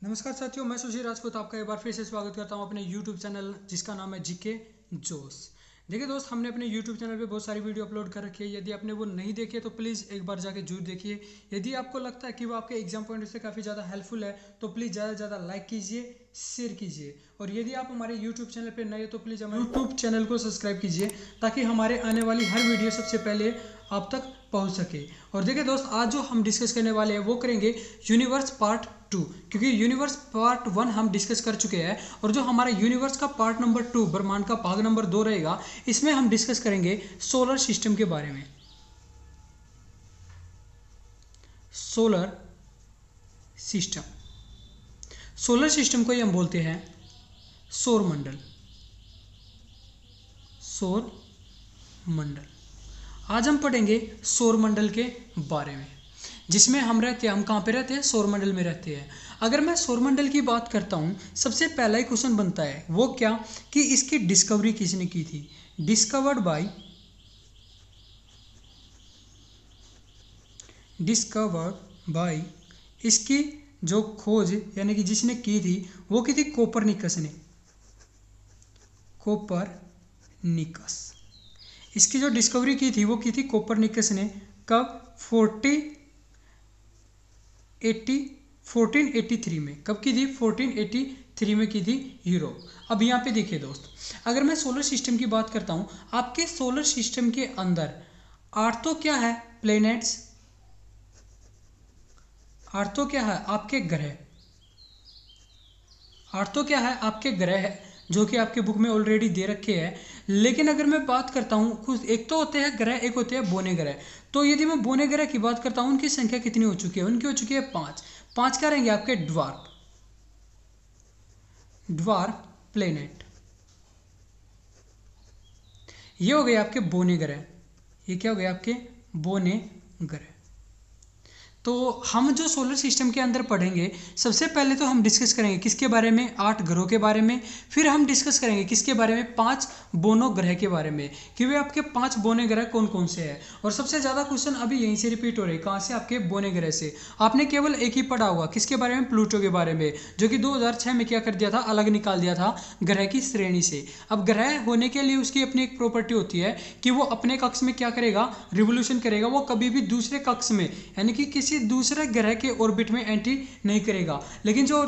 नमस्कार साथियों, मैं सुशील राजपूत आपका एक बार फिर से स्वागत करता हूं अपने YouTube चैनल जिसका नाम है जीके जोश। देखिए दोस्त, हमने अपने YouTube चैनल पे बहुत सारी वीडियो अपलोड कर रखी है। यदि आपने वो नहीं देखी है तो प्लीज़ एक बार जाके जरूर देखिए। यदि आपको लगता है कि वो आपके एग्जाम पॉइंट से काफ़ी ज़्यादा हेल्पफुल है तो प्लीज़ ज़्यादा से ज़्यादा लाइक कीजिए, शेयर कीजिए। और यदि आप हमारे यूट्यूब चैनल पर नए हो तो प्लीज़ हमारे यूट्यूब चैनल को सब्सक्राइब कीजिए ताकि हमारे आने वाली हर वीडियो सबसे पहले आप तक पहुंच सके। और देखिए दोस्त, आज जो हम डिस्कस करने वाले हैं वो करेंगे यूनिवर्स पार्ट 2, क्योंकि यूनिवर्स पार्ट 1 हम डिस्कस कर चुके हैं और जो हमारा यूनिवर्स का पार्ट नंबर 2, ब्रह्मांड का भाग नंबर 2 रहेगा, इसमें हम डिस्कस करेंगे सोलर सिस्टम के बारे में। सोलर सिस्टम, सोलर सिस्टम को ही हम बोलते हैं सौर मंडल। सौर मंडल, आज हम पढ़ेंगे सौर मंडल के बारे में, जिसमें हम रहते हैं। हम कहाँ पे रहते हैं? सौर मंडल में रहते हैं। अगर मैं सौर मंडल की बात करता हूँ, सबसे पहला ही क्वेश्चन बनता है वो क्या कि इसकी डिस्कवरी किसने की थी? डिस्कवर्ड बाय इसकी जो खोज यानी कि जिसने की थी वो की थी कोपरनिकस ने। कोपरनिकस, इसकी जो डिस्कवरी की थी वो की थी कोपरनिकस ने। कब? 1483 में। कब की थी? 1483 में की थी, यूरोप। अब यहाँ पे देखिए दोस्त, अगर मैं सोलर सिस्टम की बात करता हूँ, आपके सोलर सिस्टम के अंदर आर्थो क्या है? प्लैनेट्स। आर्थो क्या है? आपके ग्रह। आर्थो क्या है? आपके ग्रह है, जो कि आपके बुक में ऑलरेडी दे रखे हैं। लेकिन अगर मैं बात करता हूँ, कुछ एक तो होते हैं ग्रह, एक होते हैं बोने ग्रह। तो यदि मैं बोने ग्रह की बात करता हूँ, उनकी संख्या कितनी हो चुकी है? उनकी हो चुकी है 5। 5 क्या रहेंगे? आपके ड्वार्फ प्लेनेट। ये हो गए आपके बोने ग्रह। ये क्या हो गए? आपके बोने ग्रह। तो हम जो सोलर सिस्टम के अंदर पढ़ेंगे, सबसे पहले तो हम डिस्कस करेंगे किसके बारे में? 8 ग्रहों के बारे में। फिर हम डिस्कस करेंगे किसके बारे में? 5 बोनो ग्रह के बारे में, कि वे आपके 5 बोने ग्रह कौन कौन से हैं। और सबसे ज़्यादा क्वेश्चन अभी यहीं से रिपीट हो रहे हैं। कहाँ से? आपके बोने ग्रह से। आपने केवल एक ही पढ़ा होगा, किसके बारे में? प्लूटो के बारे में, जो कि 2006 में क्या कर दिया था? अलग निकाल दिया था ग्रह की श्रेणी से। अब ग्रह होने के लिए उसकी अपनी एक प्रॉपर्टी होती है कि वो अपने कक्ष में क्या करेगा? रिवोल्यूशन करेगा। वो कभी भी दूसरे कक्ष में यानी कि किसी दूसरे ग्रह के ऑर्बिट में एंट्री नहीं करेगा। लेकिन जो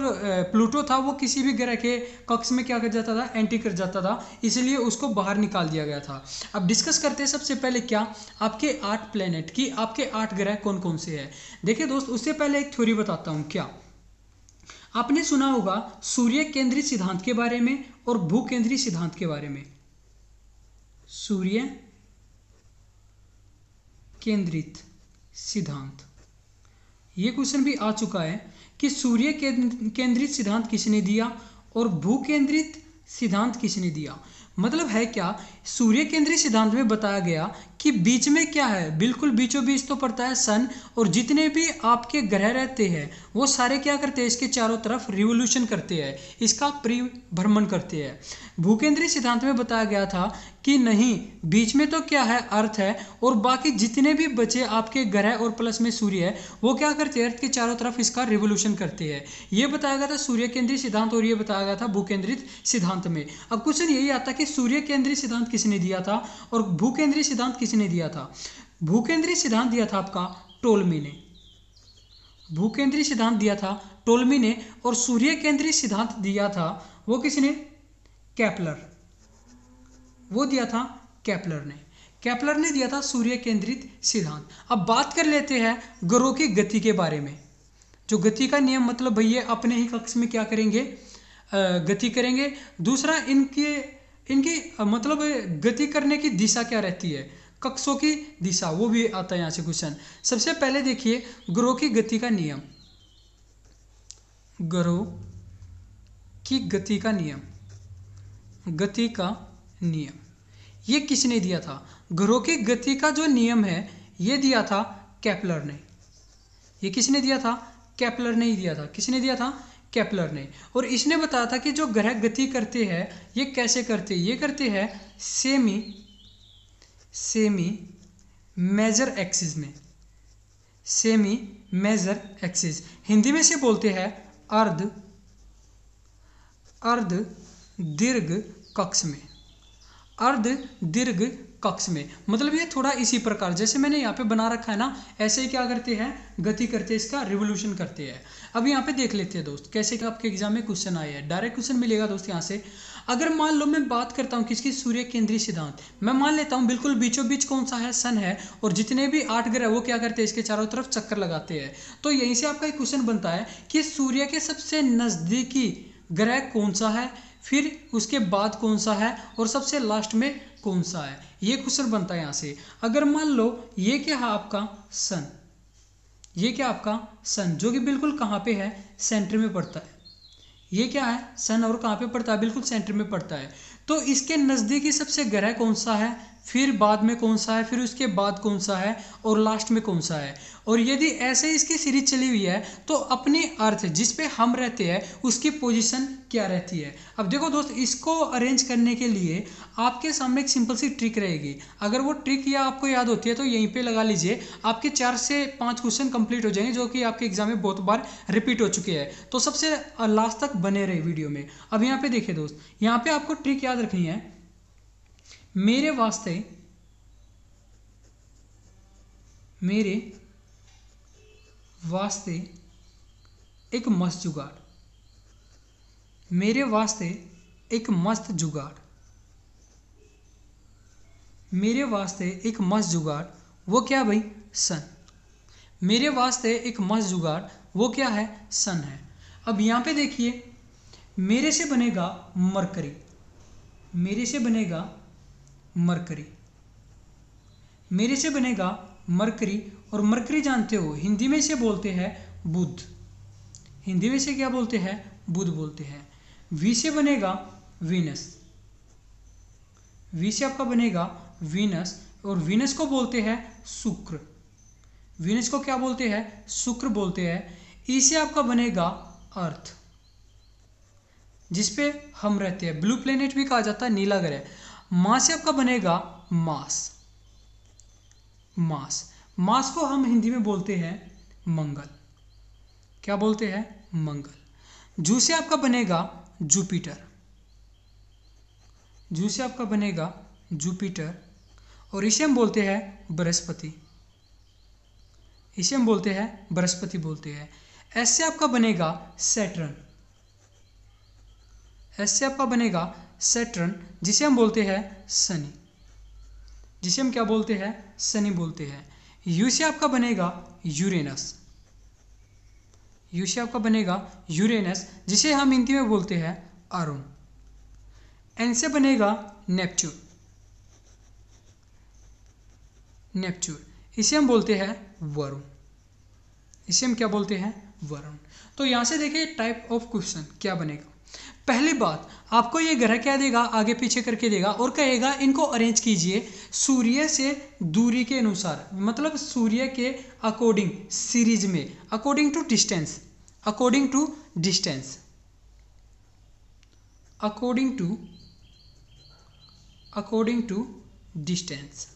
प्लूटो था वो किसी भी ग्रह के कक्ष में क्या कर जाता था? एंट्री कर जाता था, इसलिए उसको बाहर निकाल दिया गया था। अब डिस्कस करते हैं सबसे पहले क्या? आपके 8 प्लेनेट की, आपके 8 ग्रह कौन कौन से हैं। देखिए दोस्त, उससे पहले एक थ्योरी बताता हूं। क्या आपने सुना होगा सूर्य केंद्रित सिद्धांत के बारे में और भू केंद्रित सिद्धांत के बारे में? सूर्य केंद्रित सिद्धांत, ये क्वेश्चन भी आ चुका है कि सूर्य केंद्रित सिद्धांत किसने दिया और भू केंद्रित सिद्धांत किसने दिया। मतलब है क्या? सूर्य केंद्रित सिद्धांत में बताया गया कि बीच में क्या है? बिल्कुल बीचों बीच तो पड़ता है सन, और जितने भी आपके ग्रह रहते हैं वो सारे क्या करते हैं? इसके चारों तरफ रिवोल्यूशन करते हैं, इसका परिभ्रमण करते हैं। भूकेंद्रीय सिद्धांत में बताया गया था कि नहीं, बीच में तो क्या है? अर्थ है, और बाकी जितने भी बचे आपके ग्रह और प्लस में सूर्य है, वो क्या करते हैं? अर्थ के चारों तरफ इसका रिवोल्यूशन करते हैं। ये बताया गया था सूर्य केंद्रित सिद्धांत, और ये बताया गया था भूकेंद्रित सिद्धांत में। अब क्वेश्चन यही आता कि सूर्य केंद्रित सिद्धांत किसने दिया था और भूकेंद्रित सिद्धांत किसने दिया था? भूकेंद्रित सिद्धांत दिया था आपका टोल्मी ने। भूकेंद्रीय सिद्धांत दिया था टोल्मी ने, और सूर्य केंद्रीय सिद्धांत दिया था वो किसने? केपलर। वो दिया था केपलर ने। केपलर ने दिया था सूर्य केंद्रित सिद्धांत। अब बात कर लेते हैं ग्रहों की गति के बारे में। जो गति का नियम, मतलब भैया अपने ही कक्ष में क्या करेंगे? गति करेंगे। दूसरा, इनकी मतलब गति करने की दिशा क्या रहती है? कक्षों की दिशा, वो भी आता है यहाँ से क्वेश्चन। सबसे पहले देखिए ग्रहों की गति का नियम। ग्रहों की गति का नियम, गति का नियम ये किसने दिया था? ग्रहों की गति का जो नियम है ये दिया था केपलर ने। ये किसने दिया था? केपलर ने ही दिया था। किसने दिया था? केपलर ने। और इसने बताया था कि जो ग्रह गति करते हैं ये कैसे करते हैं? ये करते हैं सेमी मेजर एक्सिस में। सेमी मेजर एक्सिस, हिंदी में से बोलते हैं अर्ध अर्ध दीर्घ कक्ष में, अर्ध दीर्घ कक्ष में, मतलब ये थोड़ा इसी प्रकार जैसे मैंने यहाँ पे बना रखा है ना, ऐसे ही क्या करते हैं, गति करते हैं, इसका रिवोल्यूशन करते हैं। अब यहाँ पे देख लेते हैं दोस्त कैसे कि आपके एग्जाम में क्वेश्चन आए हैं, डायरेक्ट क्वेश्चन मिलेगा दोस्त यहाँ से। अगर मान लो मैं बात करता हूँ किसकी, सूर्य केंद्रीय सिद्धांत, मैं मान लेता हूँ बिल्कुल बीचों बीच कौन सा है, सन है, और जितने भी 8 ग्रह वो क्या करते हैं, इसके चारों तरफ चक्कर लगाते हैं। तो यहीं से आपका एक क्वेश्चन बनता है कि सूर्य के सबसे नजदीकी ग्रह कौन सा है, फिर उसके बाद कौन सा है, और सबसे लास्ट में कौन सा है, ये क्वेश्चन बनता है यहाँ से। अगर मान लो ये क्या है आपका सन, ये क्या आपका सन, जो कि बिल्कुल कहाँ पे है, सेंटर में पड़ता है। ये क्या है सन, और कहाँ पे पड़ता है, बिल्कुल सेंटर में पड़ता है। तो इसके नज़दीकी सबसे ग्रह कौन सा है, फिर बाद में कौन सा है, फिर उसके बाद कौन सा है, और लास्ट में कौन सा है। और यदि ऐसे इसकी सीरीज चली हुई है तो अपनी अर्थ जिस पे हम रहते हैं उसकी पोजीशन क्या रहती है। अब देखो दोस्त, इसको अरेंज करने के लिए आपके सामने एक सिंपल सी ट्रिक रहेगी। अगर वो ट्रिक या आपको याद होती है तो यहीं पे लगा लीजिए, आपके 4 से 5 क्वेश्चन कंप्लीट हो जाएंगे, जो कि आपके एग्जाम में बहुत बार रिपीट हो चुके हैं। तो सबसे लास्ट तक बने रहे वीडियो में। अब यहाँ पे देखिए दोस्त, यहाँ पे आपको ट्रिक याद रखनी है, मेरे वास्ते एक मस्त जुगाड़, मेरे वास्ते एक मस्त जुगाड़, मेरे वास्ते एक मस्त जुगाड़, वो क्या भाई, सन। मेरे वास्ते एक मस्त जुगाड़, वो क्या है, सन है। अब यहाँ पे देखिए, मेरे से बनेगा मरकरी, मेरे से बनेगा मरकरी, मेरे से बनेगा मरकरी, और मरकरी जानते हो हिंदी में इसे बोलते हैं बुध, हिंदी में इसे क्या बोलते हैं, बुध बोलते हैं। वी से बनेगा वीनस, वी से आपका बनेगा वीनस, और वीनस को बोलते हैं शुक्र, वीनस को क्या बोलते हैं, शुक्र बोलते हैं। ई से आपका बनेगा अर्थ, जिसपे हम रहते हैं, ब्लू प्लेनेट भी कहा जाता है, नीला ग्रह। मां से आपका बनेगा मास, मास, मास को हम हिंदी में बोलते हैं मंगल, क्या बोलते हैं, मंगल। जू से आपका बनेगा जुपिटर, जू से आपका बनेगा जुपिटर, और इसे हम बोलते हैं बृहस्पति, इसे हम बोलते हैं बृहस्पति बोलते हैं। एस से आपका बनेगा सैटर्न, एस से आपका बनेगा सैटर्न, जिसे हम बोलते हैं शनि, जिसे हम क्या बोलते हैं, शनि बोलते हैं। यू से आपका बनेगा यूरेनस, यू से आपका बनेगा यूरेनस, जिसे हम हिंदी में बोलते हैं अरुण। एन से बनेगा नेपच्यून, नेपच्यून, इसे हम बोलते हैं वरुण, इसे हम क्या बोलते हैं, वरुण। तो यहां से देखिए टाइप ऑफ क्वेश्चन क्या बनेगा। पहली बात, आपको ये ग्रह क्या देगा, आगे पीछे करके देगा, और कहेगा इनको अरेंज कीजिए सूर्य से दूरी के अनुसार, मतलब सूर्य के अकॉर्डिंग सीरीज में, according to distance, according to distance, according to distance,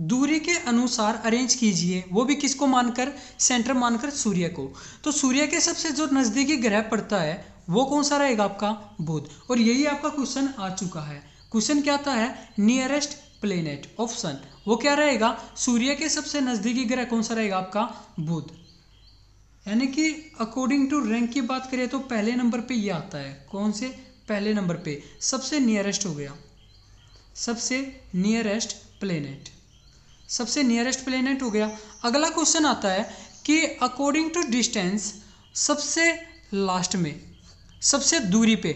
दूरी के अनुसार अरेंज कीजिए, वो भी किसको मानकर, सेंटर मानकर सूर्य को। तो सूर्य के सबसे जो नजदीकी ग्रह पड़ता है वो कौन सा रहेगा, आपका बुध। और यही आपका क्वेश्चन आ चुका है। क्वेश्चन क्या आता है, नियरेस्ट प्लेनेट ऑफ सन, वो क्या रहेगा, सूर्य के सबसे नजदीकी ग्रह कौन सा रहेगा, आपका बुध। यानी कि अकॉर्डिंग टू रैंक की बात करें तो पहले नंबर पे ये आता है, कौन से, पहले नंबर पे सबसे नियरेस्ट हो गया, सबसे नियरेस्ट प्लेनेट, सबसे नियरेस्ट प्लेनेट हो गया। अगला क्वेश्चन आता है कि अकॉर्डिंग टू डिस्टेंस सबसे लास्ट में, सबसे दूरी पे,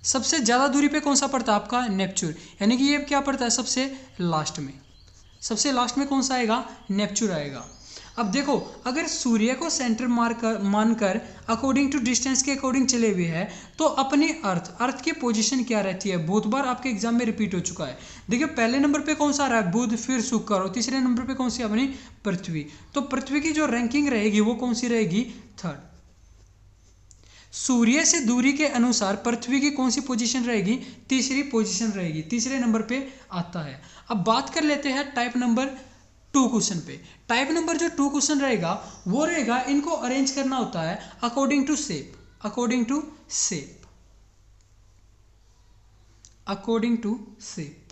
सबसे ज़्यादा दूरी पे कौन सा पड़ता है, आपका नेपच्यून। यानी कि ये क्या पड़ता है, सबसे लास्ट में, सबसे लास्ट में कौन सा आएगा, नेपच्यून आएगा। अब देखो, अगर सूर्य को सेंटर मानकर अकॉर्डिंग टू डिस्टेंस के अकॉर्डिंग चले हुए हैं तो अपनी अर्थ की पोजीशन क्या रहती है, बहुत बार आपके एग्जाम में रिपीट हो चुका है। देखिए पहले नंबर पे कौन सा आ रहा है, बुध, फिर शुक्र, और तीसरे नंबर पे कौन सी अपनी पृथ्वी। तो पृथ्वी की जो रैंकिंग रहेगी वो कौन सी रहेगी, थर्ड। सूर्य से दूरी के अनुसार पृथ्वी की कौन सी पोजीशन रहेगी, तीसरी पोजीशन रहेगी, तीसरे नंबर पे आता है। अब बात कर लेते हैं टाइप नंबर 2 क्वेश्चन पे। टाइप नंबर जो 2 क्वेश्चन रहेगा वो रहेगा, इनको अरेंज करना होता है according to shape, according to shape, according to shape.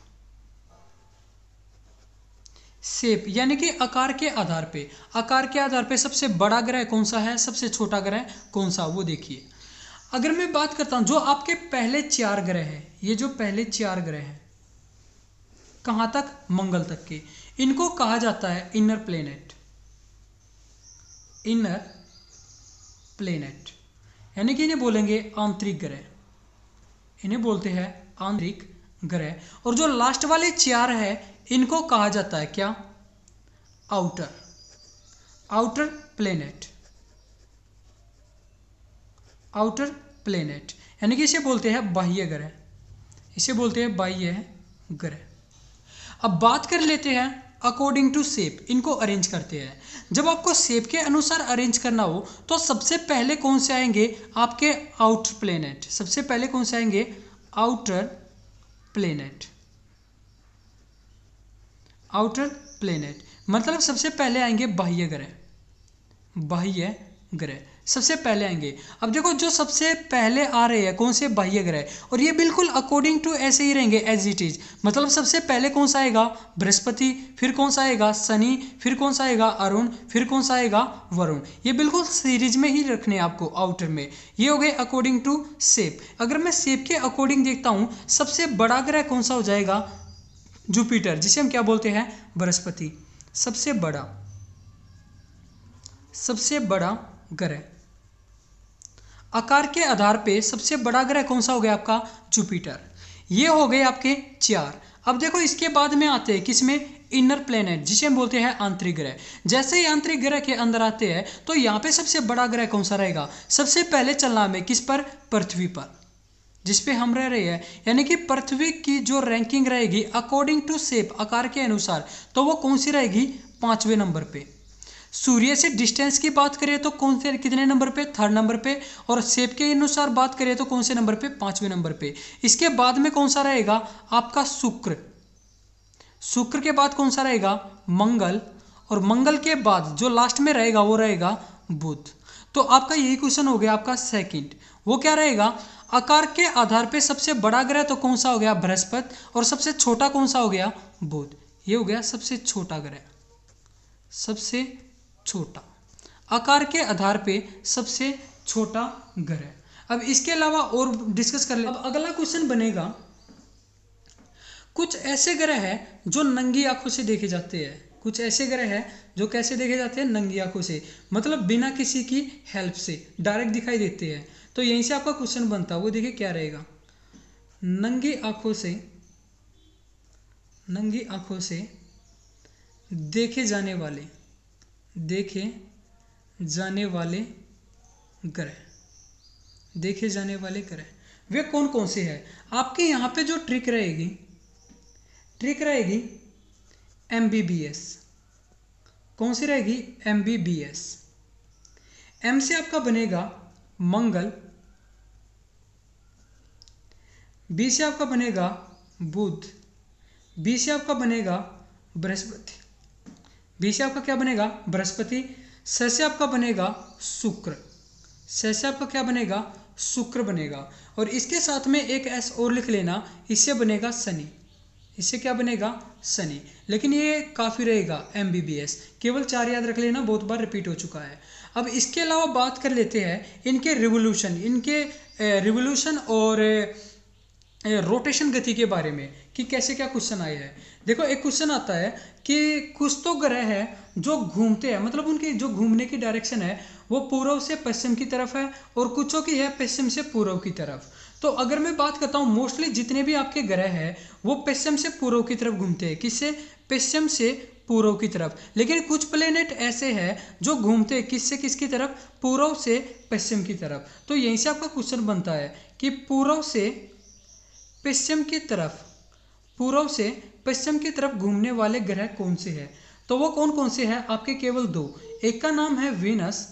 Shape यानी कि आकार के आधार पे, आकार के आधार पे सबसे बड़ा ग्रह कौन सा है, सबसे छोटा ग्रह कौन सा, वो देखिए। अगर मैं बात करता हूं जो आपके पहले 4 ग्रह हैं, ये जो पहले 4 ग्रह हैं कहां तक, मंगल तक के, इनको कहा जाता है इनर प्लेनेट। इनर प्लेनेट यानी कि इन्हें बोलेंगे आंतरिक ग्रह, इन्हें बोलते हैं आंतरिक ग्रह। और जो लास्ट वाले 4 है इनको कहा जाता है क्या, outer, outer planet, outer planet यानी कि इसे बोलते हैं बाह्य ग्रह, इसे बोलते हैं बाह्य ग्रह। अब बात कर लेते हैं अकॉर्डिंग टू शेप, इनको अरेंज करते हैं। जब आपको शेप के अनुसार अरेंज करना हो तो सबसे पहले कौन से आएंगे आपके आउटर प्लेनेट, सबसे पहले कौन से आएंगे आउटर प्लेनेट, आउटर प्लेनेट मतलब सबसे पहले आएंगे बाह्य ग्रह, बाह्य ग्रह सबसे पहले आएंगे। अब देखो जो सबसे पहले आ रहे हैं कौन से, बाह्य ग्रह, और ये बिल्कुल अकॉर्डिंग टू ऐसे ही रहेंगे एज इट इज। मतलब सबसे पहले कौन सा आएगा बृहस्पति, फिर कौन सा आएगा शनि, फिर कौन सा आएगा अरुण, फिर कौन सा आएगा वरुण। ये बिल्कुल सीरीज में ही रखने हैं आपको आउटर में। ये हो गए अकॉर्डिंग टू शेप। अगर मैं शेप के अकॉर्डिंग देखता हूँ सबसे बड़ा ग्रह कौन सा हो जाएगा, जुपिटर, जिसे हम क्या बोलते हैं बृहस्पति, सबसे बड़ा, सबसे बड़ा ग्रह। आकार के आधार पे सबसे बड़ा ग्रह कौन सा हो गया आपका जुपिटर। ये हो गए आपके 4। अब देखो इसके बाद में आते हैं किसमें, इनर प्लेनेट, जिसे हम बोलते हैं आंतरिक ग्रह। जैसे ही आंतरिक ग्रह के अंदर आते हैं तो यहाँ पे सबसे बड़ा ग्रह कौन सा रहेगा, सबसे पहले चलना हमें किस पर, पृथ्वी पर, जिस पे हम रह रहे हैं। यानी कि पृथ्वी की जो रैंकिंग रहेगी अकॉर्डिंग टू शेप, आकार के अनुसार, तो वो कौन सी रहेगी, 5वें नंबर पे। सूर्य से डिस्टेंस की बात करें तो कौन से कितने नंबर पे, 3rd नंबर पे। और शेप के अनुसार बात करें तो कौन से नंबर पे, 5वें नंबर पे। इसके बाद में कौन सा रहेगा आपका शुक्र, शुक्र के बाद कौन सा रहेगा मंगल, और मंगल के बाद जो लास्ट में रहेगा वो रहेगा बुध। तो आपका यही क्वेश्चन हो गया आपका सेकंड। वो क्या रहेगा, आकार के आधार पे सबसे बड़ा ग्रह तो कौन सा हो गया बृहस्पति, और सबसे छोटा कौन सा हो गया बुध। ये हो गया सबसे छोटा ग्रह, सबसे छोटा, आकार के आधार पे सबसे छोटा ग्रह। अब इसके अलावा और डिस्कस कर ले। अब अगला क्वेश्चन बनेगा, कुछ ऐसे ग्रह हैं जो नंगी आंखों से देखे जाते हैं, कुछ ऐसे ग्रह हैं जो कैसे देखे जाते हैं, नंगी आंखों से, मतलब बिना किसी की हेल्प से डायरेक्ट दिखाई देते हैं। तो यहीं से आपका क्वेश्चन बनता है, वो देखिए क्या रहेगा, नंगी आंखों से, नंगी आंखों से देखे जाने वाले, देखे जाने वाले ग्रह, देखे जाने वाले ग्रह वे कौन कौन से हैं। आपके यहाँ पे जो ट्रिक रहेगी, ट्रिक रहेगी MBBS। कौन सी रहेगी, MBBS। M से आपका बनेगा मंगल, B से आपका बनेगा बुध, B से आपका बनेगा बृहस्पति, बी से आपका क्या बनेगा बृहस्पति, स से आपका बनेगा शुक्र, स से आपका क्या बनेगा शुक्र बनेगा। और इसके साथ में एक एस और लिख लेना, इससे बनेगा शनि, इससे क्या बनेगा शनि। लेकिन ये काफ़ी रहेगा MBBS, केवल 4 याद रख लेना, बहुत बार रिपीट हो चुका है। अब इसके अलावा बात कर लेते हैं इनके रिवोल्यूशन, इनके रिवोल्यूशन और रोटेशन गति के बारे में कि कैसे क्या क्वेश्चन आए हैं। देखो एक क्वेश्चन आता है कि कुछ तो ग्रह है जो घूमते हैं, मतलब उनकी जो घूमने की डायरेक्शन है वो पूर्व से पश्चिम की तरफ है, और कुछों की है पश्चिम से पूर्व की तरफ। तो अगर मैं बात करता हूँ मोस्टली जितने भी आपके ग्रह हैं वो पश्चिम से पूर्व की तरफ घूमते हैं, किससे, पश्चिम से पूर्व की तरफ। लेकिन कुछ प्लेनेट ऐसे हैं जो घूमते हैं किससे किसकी तरफ, पूर्व से पश्चिम की तरफ। तो यहीं से आपका क्वेश्चन बनता है कि पूर्व से पश्चिम की तरफ, पूर्व से पश्चिम की तरफ घूमने वाले ग्रह कौन से हैं। तो वो कौन कौन से हैं आपके, केवल 2। एक का नाम है वीनस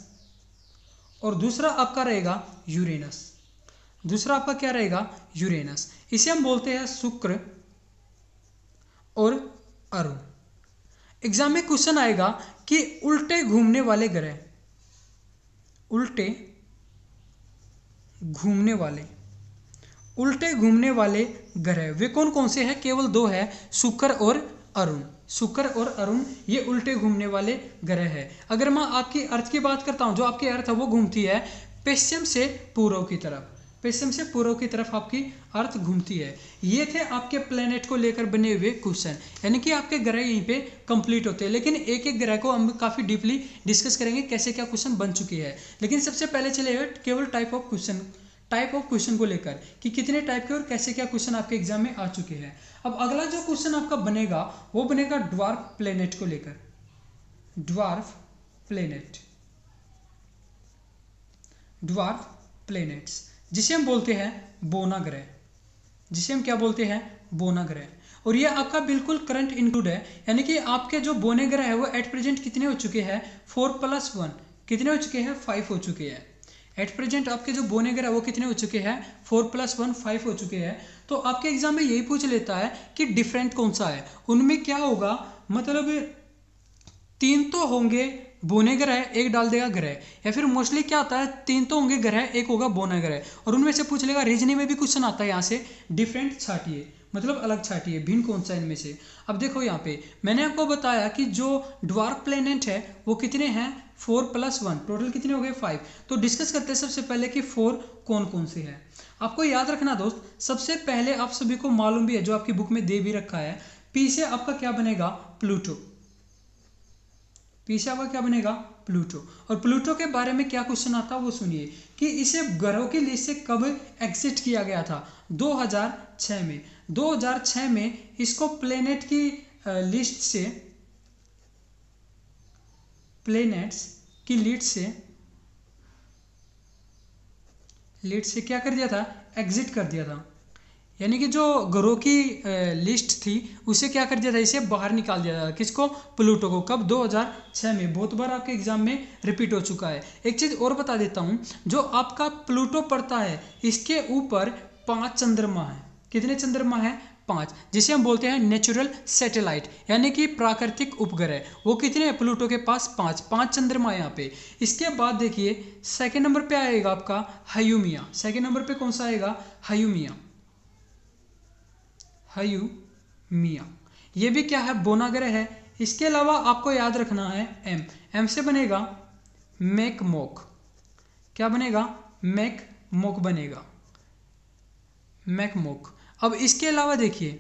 और दूसरा आपका रहेगा यूरेनस, दूसरा आपका क्या रहेगा यूरेनस। इसे हम बोलते हैं शुक्र और अरुण। एग्जाम में क्वेश्चन आएगा कि उल्टे घूमने वाले ग्रह, उल्टे घूमने वाले, उल्टे घूमने वाले ग्रह वे कौन कौन से हैं? केवल दो है, शुक्र और अरुण। शुक्र और अरुण ये उल्टे घूमने वाले ग्रह है। अगर मैं आपकी अर्थ की बात करता हूँ, जो आपकी अर्थ है वो घूमती है पश्चिम से पूर्व की तरफ। पश्चिम से पूर्व की तरफ आपकी अर्थ घूमती है। ये थे आपके प्लेनेट को लेकर बने हुए क्वेश्चन, यानी कि आपके ग्रह यहीं पे कंप्लीट होते हैं। लेकिन एक एक ग्रह को हम काफ़ी डीपली डिस्कस करेंगे कैसे क्या क्वेश्चन बन चुकी है। लेकिन सबसे पहले चलिए केवल टाइप ऑफ क्वेश्चन को लेकर कि कितने टाइप के और कैसे क्या क्वेश्चन आपके एग्जाम में आ चुके हैं। अब अगला जो क्वेश्चन आपका बनेगा वो बनेगा ड्वार्फ प्लेनेट को लेकर। ड्वार्फ प्लेनेट्स जिसे हम बोलते हैं बोना ग्रह, जिसे हम क्या बोलते हैं? बोना ग्रह। और ये आपका बिल्कुल करंट इंक्लूड है, यानी कि आपके जो बोने ग्रह है वो एट प्रेजेंट कितने हो चुके हैं? 4+1 कितने हो चुके हैं? 5 हो चुके हैं। एट प्रेजेंट आपके जो बोने ग्रह वो कितने हो चुके हैं? 4+1 5 हो चुके हैं। तो आपके एग्जाम में यही पूछ लेता है कि डिफरेंट कौन सा है, उनमें क्या होगा? मतलब 3 तो होंगे बोने ग्रह, एक डाल देगा ग्रह, या फिर मोस्टली क्या आता है 3 तो होंगे ग्रह, एक होगा बोना ग्रह। और उनमें से पूछ लेगा, रीजनिंग में भी क्वेश्चन आता है यहाँ से, डिफरेंट छाटिए, मतलब अलग छाटिए, भिन्न कौन सा इनमें से। अब देखो यहाँ पे मैंने आपको बताया कि जो ड्वार्फ प्लेनेट है वो कितने हैं? 4+1, टोटल कितने हो गए? 5। तो डिस्कस करते हैं सबसे पहले कि 4 कौन कौन से हैं। आपको याद रखना दोस्त, सबसे पहले आप सभी को मालूम भी है, जो आपकी बुक में दे भी रखा है, पी से आपका क्या बनेगा? प्लूटो। पीछे आपका क्या बनेगा? प्लूटो। और प्लूटो के बारे में क्या क्वेश्चन आता है वो सुनिए कि इसे ग्रहों की लिस्ट से कब एग्जिट किया गया था? 2006 में। 2006 में इसको प्लेनेट की लिस्ट से, प्लेनेट्स की लिस्ट से क्या कर दिया था? एग्जिट कर दिया था। यानी कि जो ग्रहों की लिस्ट थी उसे क्या कर दिया था? इसे बाहर निकाल दिया था। किसको? प्लूटो को। कब? 2006 में। बहुत बार आपके एग्जाम में रिपीट हो चुका है। एक चीज़ और बता देता हूँ, जो आपका प्लूटो पड़ता है इसके ऊपर 5 चंद्रमा है। कितने चंद्रमा है? 5, जिसे हम बोलते हैं नेचुरल सैटेलाइट, यानी कि प्राकृतिक उपग्रह। वो कितने हैं? प्लूटो के पास 5 चंद्रमा है यहाँ पे। इसके बाद देखिए सेकेंड नंबर पे आएगा आपका हयूमिया। सेकेंड नंबर पे कौन सा आएगा? हयूमिया। ये भी क्या है? बोना ग्रह है। इसके अलावा आपको याद रखना है एम से बनेगा मैकमोक। क्या बनेगा? मैकमोक बनेगा, मैकमोक। अब इसके अलावा देखिए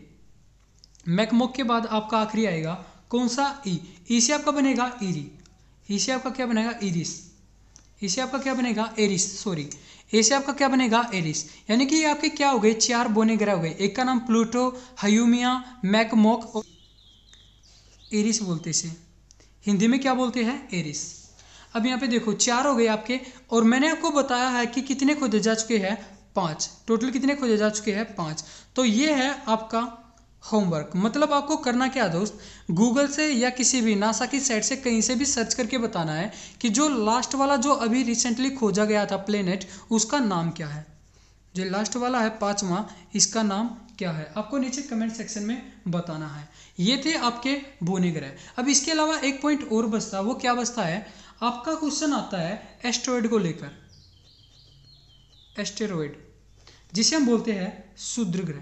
मैकमोक के बाद आपका आखिरी आएगा कौन सा? ई से आपका बनेगा ईरी। ई से आपका क्या बनेगा? इरिस। ई से आपका क्या बनेगा? Eris, sorry. ए से आपका क्या बनेगा? एरिस। यानी कि ये आपके क्या हो गए? 4 बोने ग्रह हो गए। एक का नाम प्लूटो, हयूमिया, मैकमोक और एरिस बोलते इसे। हिंदी में क्या बोलते हैं? एरिस। अब यहाँ पे देखो 4 हो गए आपके, और मैंने आपको बताया है कि कितने खोजे जा चुके हैं? 5। टोटल कितने खोजे जा चुके हैं? 5। तो ये है आपका होमवर्क। मतलब आपको करना क्या दोस्त, गूगल से या किसी भी नासा की साइट से कहीं से भी सर्च करके बताना है कि जो लास्ट वाला जो अभी रिसेंटली खोजा गया था प्लेनेट, उसका नाम क्या है। जो लास्ट वाला है 5वां, इसका नाम क्या है, आपको नीचे कमेंट सेक्शन में बताना है। ये थे आपके बोने ग्रह। अब इसके अलावा एक पॉइंट और बचता है, वो क्या बचता है? आपका क्वेश्चन आता है एस्टेरॉयड को लेकर। एस्टेरॉयड जिसे हम बोलते हैं क्षुद्र ग्रह।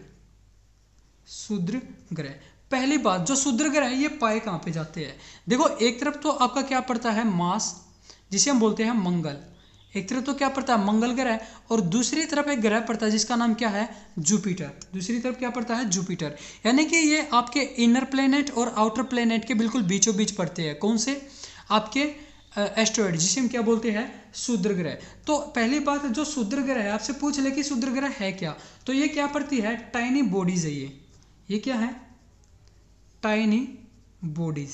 क्षुद्र ग्रह, पहली बात जो क्षुद्र ग्रह है ये पाए कहाँ पे जाते हैं? देखो एक तरफ तो आपका क्या पड़ता है? मार्स, जिसे हम बोलते हैं मंगल। एक तरफ तो क्या पड़ता है? मंगल ग्रह। और दूसरी तरफ एक ग्रह पड़ता है जिसका नाम क्या है? जुपिटर। दूसरी तरफ क्या पड़ता है? जुपिटर। यानी कि ये आपके इनर प्लेनेट और आउटर प्लेनेट के बिल्कुल बीचों बीच पड़ते हैं। कौन से? आपके एस्टेरॉयड, जिसे हम क्या बोलते हैं? क्षुद्र ग्रह। तो पहली बात जो क्षुद्र ग्रह है, आपसे पूछ ले कि क्षुद्र ग्रह है क्या, तो ये क्या पड़ती है? टाइनी बॉडीज है ये क्या है? Tiny bodies.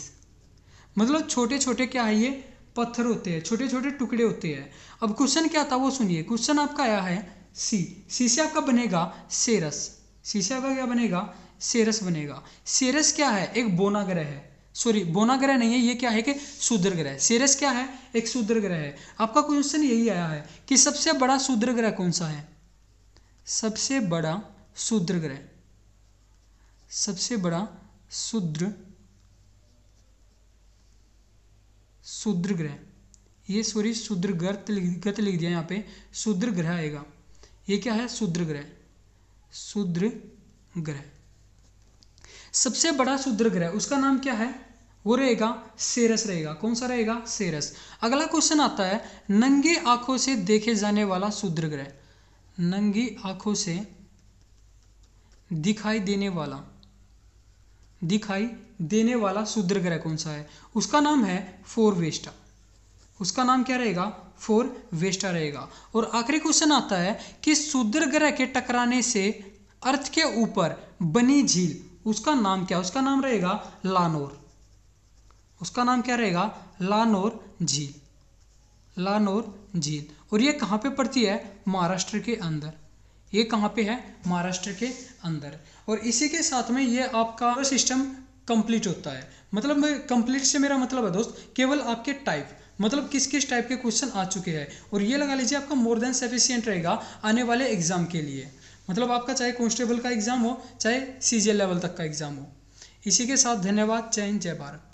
मतलब छोटे छोटे क्या है? ये पत्थर होते हैं, छोटे छोटे टुकड़े होते हैं। अब क्वेश्चन क्या था वो सुनिए। क्वेश्चन आपका आया है सी से आपका बनेगा सेरस। सी से आपका क्या बनेगा? सेरस बनेगा। सेरस क्या है? एक बोना ग्रह है। सॉरी, बोना ग्रह नहीं है, ये क्या है कि क्षुद्र ग्रह। सेरस क्या है? एक क्षुद्र ग्रह है। आपका क्वेश्चन यही आया है कि सबसे बड़ा क्षुद्र ग्रह कौन सा है? सबसे बड़ा क्षुद्र ग्रह, सबसे बड़ा क्षुद्र ग्रह, ये सॉरी क्षुद्र गत लिख दिया यहाँ पे, क्षुद्र ग्रह आएगा। ये क्या है? क्षुद्र ग्रह। क्षुद्र ग्रह। सबसे बड़ा क्षुद्र ग्रह उसका नाम क्या है? वो रहेगा सेरस रहेगा। कौन सा रहेगा? सेरस। अगला क्वेश्चन आता है, नंगे आंखों से देखे जाने वाला क्षुद्र ग्रह। नंगी आंखों से दिखाई देने वाला क्षुद्र ग्रह कौन सा है? उसका नाम है फोरवेस्टा। उसका नाम क्या रहेगा? फोरवेस्टा रहेगा। और आखिरी क्वेश्चन आता है कि क्षुद्र ग्रह के टकराने से अर्थ के ऊपर बनी झील, उसका नाम क्या? उसका नाम रहेगा लानोर। उसका नाम क्या रहेगा? लानोर झील। लानोर झील। और ये कहाँ पे पड़ती है? महाराष्ट्र के अंदर। ये कहाँ पे है? महाराष्ट्र के अंदर। और इसी के साथ में ये आपका सिस्टम कंप्लीट होता है। मतलब कंप्लीट से मेरा मतलब है दोस्त केवल आपके टाइप, मतलब किस किस टाइप के क्वेश्चन आ चुके हैं। और ये लगा लीजिए आपका मोर देन सफिशिएंट रहेगा आने वाले एग्जाम के लिए। मतलब आपका चाहे कांस्टेबल का एग्जाम हो, चाहे सीजीएल लेवल तक का एग्जाम हो। इसी के साथ धन्यवाद। जय हिंद, जय भारत।